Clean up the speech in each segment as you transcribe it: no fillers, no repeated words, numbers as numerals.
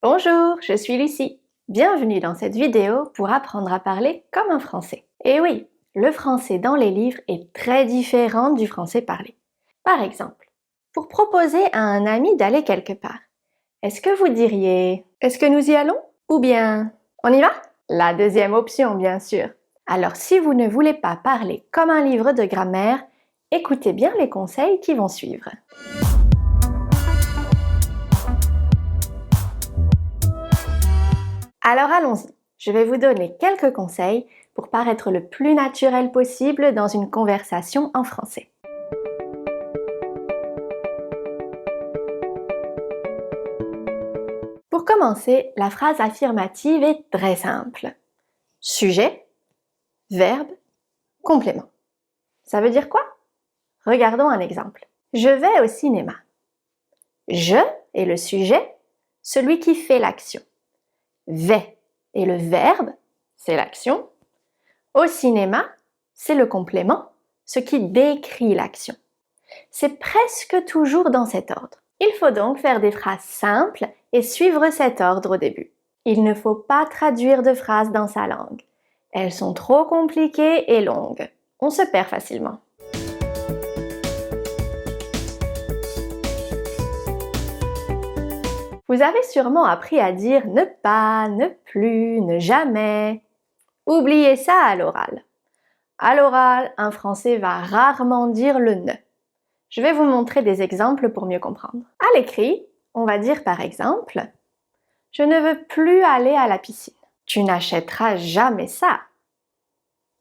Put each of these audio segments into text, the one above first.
Bonjour, je suis Lucie. Bienvenue dans cette vidéo pour apprendre à parler comme un français. Et oui, le français dans les livres est très différent du français parlé. Par exemple, pour proposer à un ami d'aller quelque part, est-ce que vous diriez « Est-ce que nous y allons ?» ou bien « On y va ?» La deuxième option, bien sûr. Alors si vous ne voulez pas parler comme un livre de grammaire, écoutez bien les conseils qui vont suivre. Alors allons-y, je vais vous donner quelques conseils pour paraître le plus naturel possible dans une conversation en français. Pour commencer, la phrase affirmative est très simple. Sujet, verbe, complément. Ça veut dire quoi? Regardons un exemple. Je vais au cinéma. Je est le sujet, celui qui fait l'action. Vais est le verbe, c'est l'action. Au cinéma, c'est le complément, ce qui décrit l'action. C'est presque toujours dans cet ordre. Il faut donc faire des phrases simples et suivre cet ordre au début. Il ne faut pas traduire de phrases dans sa langue. Elles sont trop compliquées et longues. On se perd facilement. Vous avez sûrement appris à dire ne pas, ne plus, ne jamais. Oubliez ça à l'oral. À l'oral, un Français va rarement dire le ne. Je vais vous montrer des exemples pour mieux comprendre. À l'écrit, on va dire par exemple « Je ne veux plus aller à la piscine. » Tu n'achèteras jamais ça.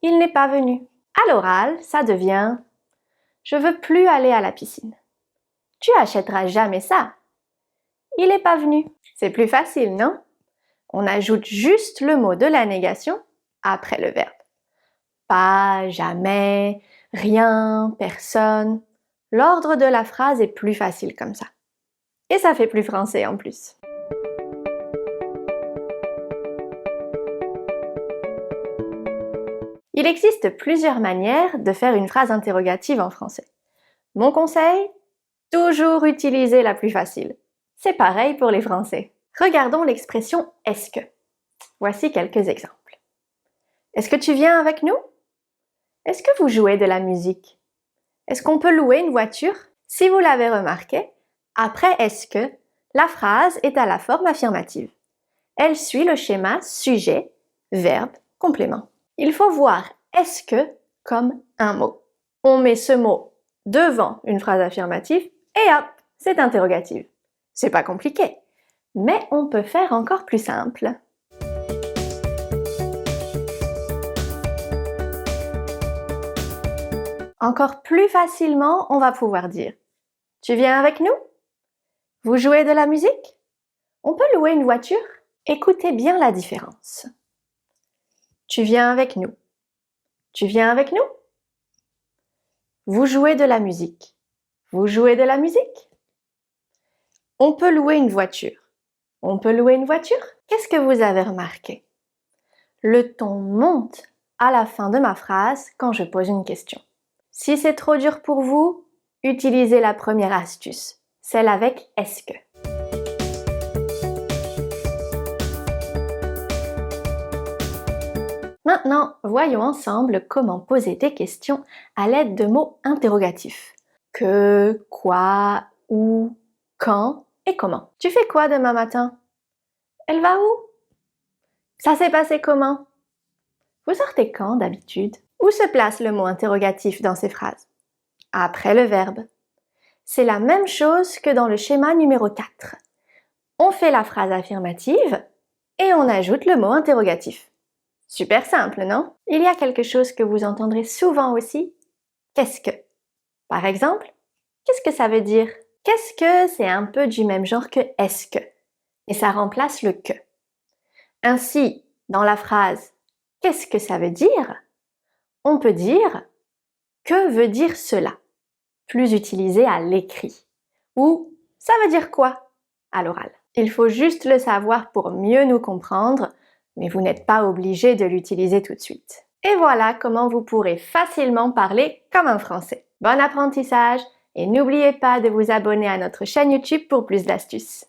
Il n'est pas venu. À l'oral, ça devient « Je veux plus aller à la piscine. » Tu achèteras jamais ça. Il n'est pas venu. C'est plus facile, non? On ajoute juste le mot de la négation après le verbe. Pas, jamais, rien, personne. L'ordre de la phrase est plus facile comme ça. Et ça fait plus français en plus. Il existe plusieurs manières de faire une phrase interrogative en français. Mon conseil? Toujours utiliser la plus facile. C'est pareil pour les Français. Regardons l'expression « est-ce que ». Voici quelques exemples. Est-ce que tu viens avec nous? Est-ce que vous jouez de la musique? Est-ce qu'on peut louer une voiture? Si vous l'avez remarqué, après « est-ce que », la phrase est à la forme affirmative. Elle suit le schéma sujet, verbe, complément. Il faut voir « est-ce que » comme un mot. On met ce mot devant une phrase affirmative et hop, c'est interrogative. C'est pas compliqué, mais on peut faire encore plus simple. Encore plus facilement, on va pouvoir dire « Tu viens avec nous? Vous jouez de la musique? On peut louer une voiture? » Écoutez bien la différence. Tu viens avec nous. Tu viens avec nous? Vous jouez de la musique. Vous jouez de la musique? On peut louer une voiture. On peut louer une voiture? Qu'est-ce que vous avez remarqué? Le ton monte à la fin de ma phrase quand je pose une question. Si c'est trop dur pour vous, utilisez la première astuce, celle avec « est-ce que ». Maintenant, voyons ensemble comment poser des questions à l'aide de mots interrogatifs. Que, quoi, où, quand et comment. Tu fais quoi demain matin? Elle va où? Ça s'est passé comment? Vous sortez quand d'habitude? Où se place le mot interrogatif dans ces phrases? Après le verbe. C'est la même chose que dans le schéma numéro 4. On fait la phrase affirmative et on ajoute le mot interrogatif. Super simple, non? Il y a quelque chose que vous entendrez souvent aussi. Qu'est-ce que? Par exemple, qu'est-ce que ça veut dire? Qu'est-ce que, c'est un peu du même genre que est-ce que, et ça remplace le que. Ainsi, dans la phrase « Qu'est-ce que ça veut dire ?» on peut dire « Que veut dire cela ?» plus utilisé à l'écrit. Ou « Ça veut dire quoi ?» à l'oral. Il faut juste le savoir pour mieux nous comprendre, mais vous n'êtes pas obligé de l'utiliser tout de suite. Et voilà comment vous pourrez facilement parler comme un Français. Bon apprentissage! Et n'oubliez pas de vous abonner à notre chaîne YouTube pour plus d'astuces.